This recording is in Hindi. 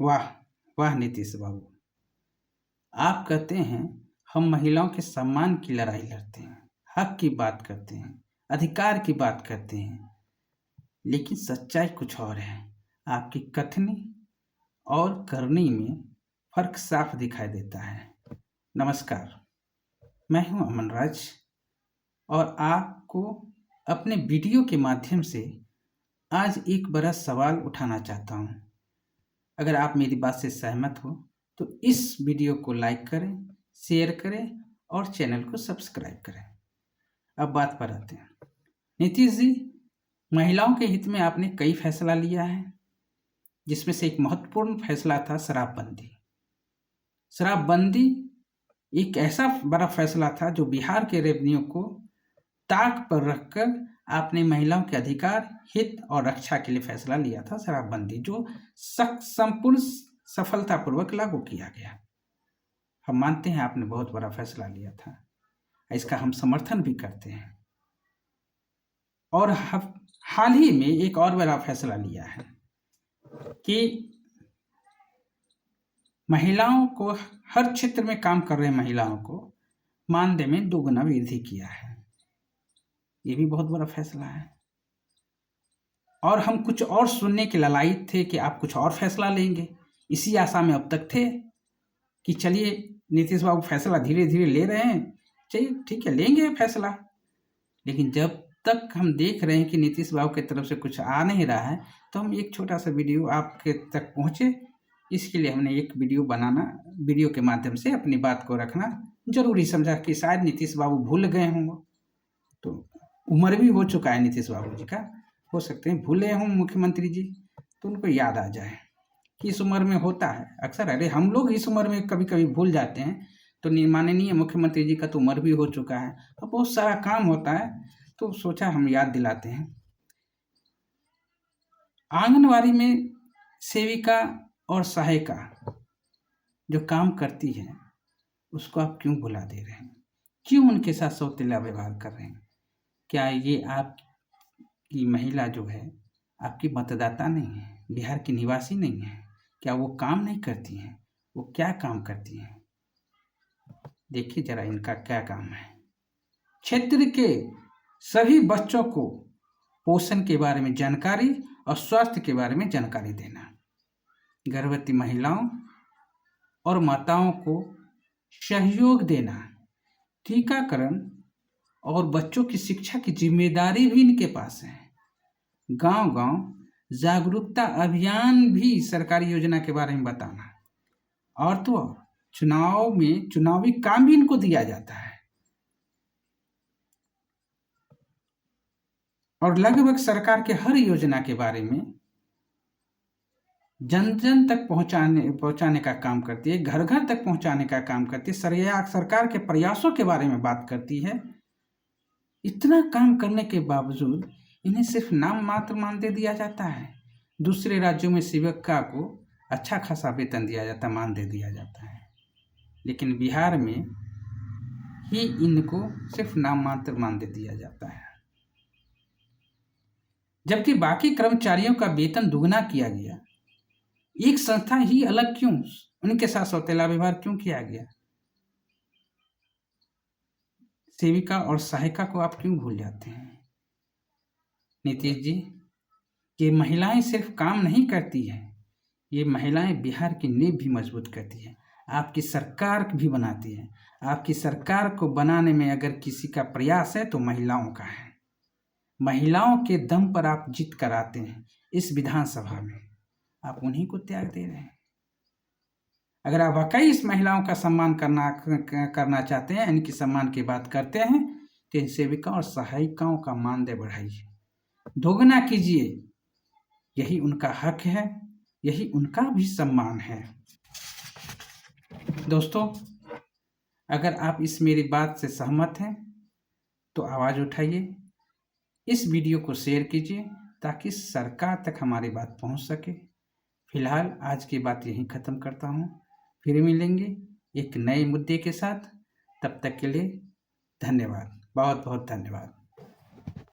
वाह वाह नीतीश बाबू, आप कहते हैं हम महिलाओं के सम्मान की लड़ाई लड़ते हैं, हक की बात करते हैं, अधिकार की बात करते हैं, लेकिन सच्चाई कुछ और है। आपकी कथनी और करनी में फर्क साफ दिखाई देता है। नमस्कार, मैं हूं अमन राज और आपको अपने वीडियो के माध्यम से आज एक बड़ा सवाल उठाना चाहता हूं। अगर आप मेरी बात से सहमत हो तो इस वीडियो को लाइक करें, शेयर करें और चैनल को सब्सक्राइब करें। अब बात पर आते हैं। नीतीश जी, महिलाओं के हित में आपने कई फैसला लिया है, जिसमें से एक महत्वपूर्ण फैसला था शराबबंदी। शराबबंदी एक ऐसा बड़ा फैसला था जो बिहार के रेवन्यू को ताक पर रखकर आपने महिलाओं के अधिकार, हित और रक्षा के लिए फैसला लिया था शराबबंदी, जो संपूर्ण सफलतापूर्वक लागू किया गया। हम मानते हैं आपने बहुत बड़ा फैसला लिया था, इसका हम समर्थन भी करते हैं। और हाल ही में एक और बड़ा फैसला लिया है कि महिलाओं को, हर क्षेत्र में काम कर रहे महिलाओं को मानदेय में 2 गुना वृद्धि किया है। ये भी बहुत बड़ा फैसला है। और हम कुछ और सुनने के लालायित थे कि आप कुछ और फैसला लेंगे। इसी आशा में अब तक थे कि चलिए नीतीश बाबू फैसला धीरे धीरे ले रहे हैं, चलिए ठीक है लेंगे फैसला। लेकिन जब तक हम देख रहे हैं कि नीतीश बाबू की तरफ से कुछ आ नहीं रहा है, तो हम एक छोटा सा वीडियो आपके तक पहुँचे, इसके लिए हमने एक वीडियो के माध्यम से अपनी बात को रखना जरूरी समझा कि शायद नीतीश बाबू भूल गए होंगे। तो उम्र भी हो चुका है नीतीश बाबू जी का, हो सकते हैं भूले हों मुख्यमंत्री जी, तो उनको याद आ जाए कि इस उम्र में होता है अक्सर। अरे हम लोग इस उम्र में कभी कभी भूल जाते हैं, तो माननीय मुख्यमंत्री जी का तो उम्र भी हो चुका है और बहुत सारा काम होता है, तो सोचा हम याद दिलाते हैं। आंगनवाड़ी में सेविका और सहायिका जो काम करती है, उसको आप क्यों भुला दे रहे हैं? क्यों उनके साथ सौतेला व्यवहार कर रहे हैं? क्या ये आपकी महिला जो है आपकी मतदाता नहीं है, बिहार की निवासी नहीं है? क्या वो काम नहीं करती हैं? वो क्या काम करती हैं? देखिए जरा इनका क्या काम है। क्षेत्र के सभी बच्चों को पोषण के बारे में जानकारी और स्वास्थ्य के बारे में जानकारी देना, गर्भवती महिलाओं और माताओं को सहयोग देना, टीकाकरण और बच्चों की शिक्षा की जिम्मेदारी भी इनके पास है। गांव-गांव जागरूकता अभियान भी सरकारी योजना के बारे में बताना, और तो और चुनाव में चुनावी काम भी इनको दिया जाता है। और लगभग सरकार के हर योजना के बारे में जन जन तक पहुंचाने का काम करती है, घर घर तक पहुंचाने का काम करती है, सरकार के प्रयासों के बारे में बात करती है। इतना काम करने के बावजूद इन्हें सिर्फ नाम मात्र मानदेय दिया जाता है। दूसरे राज्यों में सेविका को अच्छा खासा वेतन दिया जाता है, मानदेय दिया जाता है, लेकिन बिहार में ही इनको सिर्फ नाम मात्र मानदेय दिया जाता है। जबकि बाकी कर्मचारियों का वेतन दुगना किया गया, एक संस्था ही अलग क्यों, उनके साथ सौतेला व्यवहार क्यों किया गया? सेविका और सहायिका को आप क्यों भूल जाते हैं? नीतीश जी, ये महिलाएं सिर्फ काम नहीं करती हैं, ये महिलाएं बिहार की नींव भी मजबूत करती हैं, आपकी सरकार भी बनाती है। आपकी सरकार को बनाने में अगर किसी का प्रयास है तो महिलाओं का है। महिलाओं के दम पर आप जीत कर आते हैं इस विधानसभा में, आप उन्हीं को त्याग दे रहे हैं। अगर आप वाकई इस महिलाओं का सम्मान करना चाहते हैं, इनकी सम्मान की बात करते हैं, तो इन सेविका और सहायिकाओं का मानदेय बढ़ाइए, दोगुना कीजिए। यही उनका हक है, यही उनका भी सम्मान है। दोस्तों, अगर आप इस मेरी बात से सहमत हैं तो आवाज़ उठाइए, इस वीडियो को शेयर कीजिए ताकि सरकार तक हमारी बात पहुंच सके। फिलहाल आज की बात यहीं ख़त्म करता हूं, फिर मिलेंगे एक नए मुद्दे के साथ। तब तक के लिए धन्यवाद, बहुत बहुत धन्यवाद।